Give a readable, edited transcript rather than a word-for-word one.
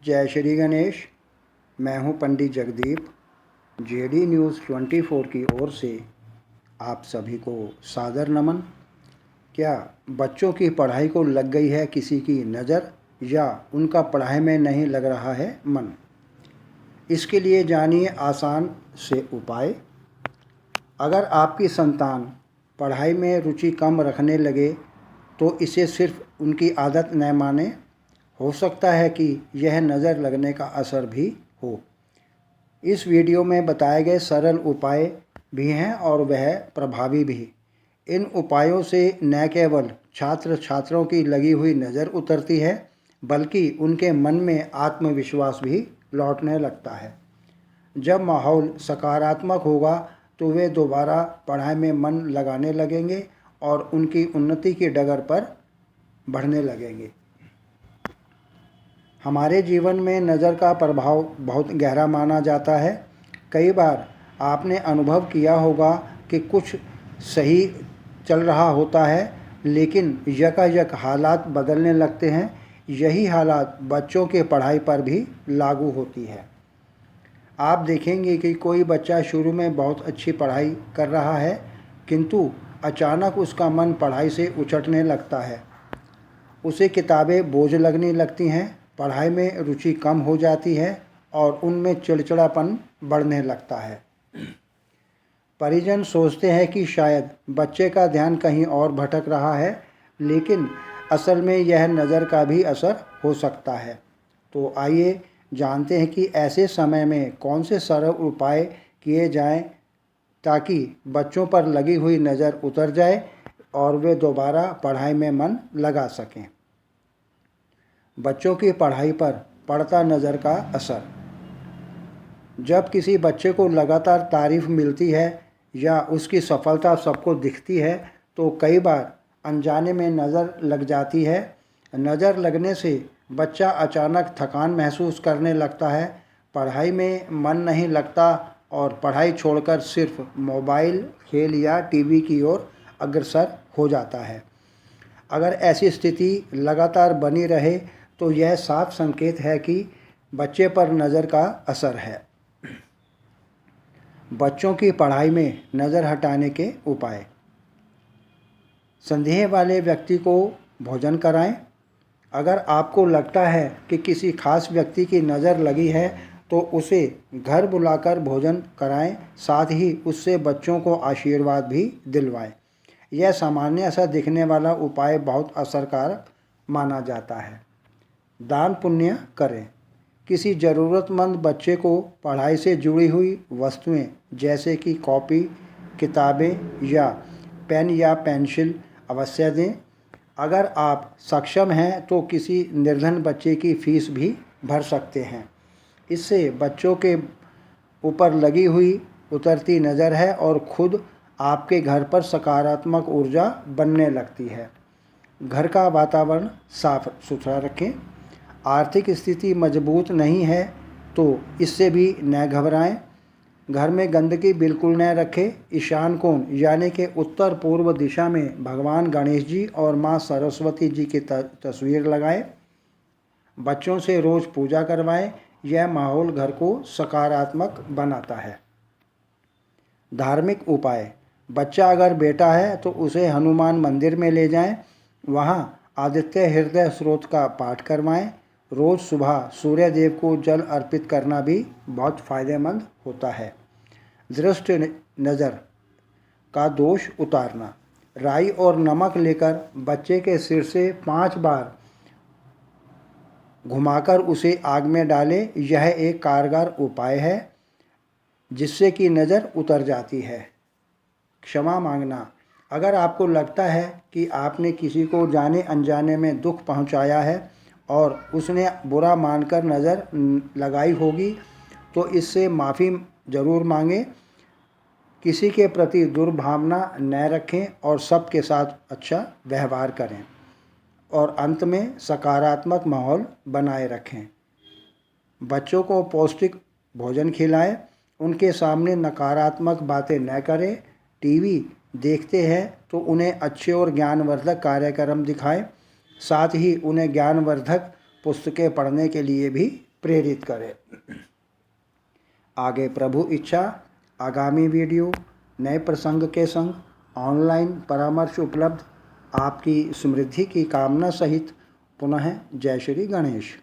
जय श्री गणेश। मैं हूं पंडित जगदीप। जेडी न्यूज़ 24 की ओर से आप सभी को सादर नमन। क्या बच्चों की पढ़ाई को लग गई है किसी की नज़र, या उनका पढ़ाई में नहीं लग रहा है मन? इसके लिए जानिए आसान से उपाय। अगर आपकी संतान पढ़ाई में रुचि कम रखने लगे तो इसे सिर्फ उनकी आदत न माने। हो सकता है कि यह नज़र लगने का असर भी हो। इस वीडियो में बताए गए सरल उपाय भी हैं और वह प्रभावी भी। इन उपायों से न केवल छात्र छात्राओं की लगी हुई नज़र उतरती है, बल्कि उनके मन में आत्मविश्वास भी लौटने लगता है। जब माहौल सकारात्मक होगा तो वे दोबारा पढ़ाई में मन लगाने लगेंगे और उनकी उन्नति की डगर पर बढ़ने लगेंगे। हमारे जीवन में नज़र का प्रभाव बहुत गहरा माना जाता है। कई बार आपने अनुभव किया होगा कि कुछ सही चल रहा होता है, लेकिन यकायक हालात बदलने लगते हैं। यही हालात बच्चों के पढ़ाई पर भी लागू होती है। आप देखेंगे कि कोई बच्चा शुरू में बहुत अच्छी पढ़ाई कर रहा है, किंतु अचानक उसका मन पढ़ाई से उचटने लगता है। उसे किताबें बोझ लगने लगती हैं, पढ़ाई में रुचि कम हो जाती है और उनमें चिड़चिड़ापन बढ़ने लगता है। परिजन सोचते हैं कि शायद बच्चे का ध्यान कहीं और भटक रहा है, लेकिन असल में यह नज़र का भी असर हो सकता है। तो आइए जानते हैं कि ऐसे समय में कौन से सरल उपाय किए जाएं ताकि बच्चों पर लगी हुई नज़र उतर जाए और वे दोबारा पढ़ाई में मन लगा सकें। बच्चों की पढ़ाई पर पड़ता नज़र का असर। जब किसी बच्चे को लगातार तारीफ मिलती है या उसकी सफलता सबको दिखती है तो कई बार अनजाने में नज़र लग जाती है। नज़र लगने से बच्चा अचानक थकान महसूस करने लगता है, पढ़ाई में मन नहीं लगता और पढ़ाई छोड़कर सिर्फ मोबाइल, खेल या टीवी की ओर अग्रसर हो जाता है। अगर ऐसी स्थिति लगातार बनी रहे तो यह साफ संकेत है कि बच्चे पर नज़र का असर है। बच्चों की पढ़ाई में नज़र हटाने के उपाय। संदेह वाले व्यक्ति को भोजन कराएं। अगर आपको लगता है कि किसी खास व्यक्ति की नज़र लगी है तो उसे घर बुलाकर भोजन कराएं, साथ ही उससे बच्चों को आशीर्वाद भी दिलवाएं। यह सामान्य सा दिखने वाला उपाय बहुत असरकारक माना जाता है। दान पुण्य करें। किसी ज़रूरतमंद बच्चे को पढ़ाई से जुड़ी हुई वस्तुएं जैसे कि कॉपी, किताबें या पेन या पेंसिल अवश्य दें। अगर आप सक्षम हैं तो किसी निर्धन बच्चे की फीस भी भर सकते हैं। इससे बच्चों के ऊपर लगी हुई उतरती नज़र है और खुद आपके घर पर सकारात्मक ऊर्जा बनने लगती है। घर का वातावरण साफ सुथरा रखें। आर्थिक स्थिति मजबूत नहीं है तो इससे भी न घबराएं। घर में गंदगी बिल्कुल न रखें। ईशान कोण यानी कि उत्तर पूर्व दिशा में भगवान गणेश जी और माँ सरस्वती जी की तस्वीर लगाएं। बच्चों से रोज़ पूजा करवाएं। यह माहौल घर को सकारात्मक बनाता है। धार्मिक उपाय। बच्चा अगर बेटा है तो उसे हनुमान मंदिर में ले जाएं, वहाँ आदित्य हृदय स्रोत का पाठ करवाएं। रोज़ सुबह सूर्य देव को जल अर्पित करना भी बहुत फ़ायदेमंद होता है। दृष्टि नज़र का दोष उतारना। राई और नमक लेकर बच्चे के सिर से 5 बार घुमाकर उसे आग में डालें। यह एक कारगर उपाय है जिससे कि नज़र उतर जाती है। क्षमा मांगना। अगर आपको लगता है कि आपने किसी को जाने अनजाने में दुख पहुंचाया है और उसने बुरा मानकर नज़र लगाई होगी तो इससे माफ़ी ज़रूर मांगें। किसी के प्रति दुर्भावना न रखें और सबके साथ अच्छा व्यवहार करें। और अंत में सकारात्मक माहौल बनाए रखें। बच्चों को पौष्टिक भोजन खिलाएं। उनके सामने नकारात्मक बातें न करें। टीवी देखते हैं तो उन्हें अच्छे और ज्ञानवर्धक कार्यक्रम दिखाएं। साथ ही उन्हें ज्ञानवर्धक पुस्तकें पढ़ने के लिए भी प्रेरित करे। आगे प्रभु इच्छा आगामी वीडियो नए प्रसंग के संग ऑनलाइन परामर्श उपलब्ध। आपकी समृद्धि की कामना सहित पुनः जय श्री गणेश।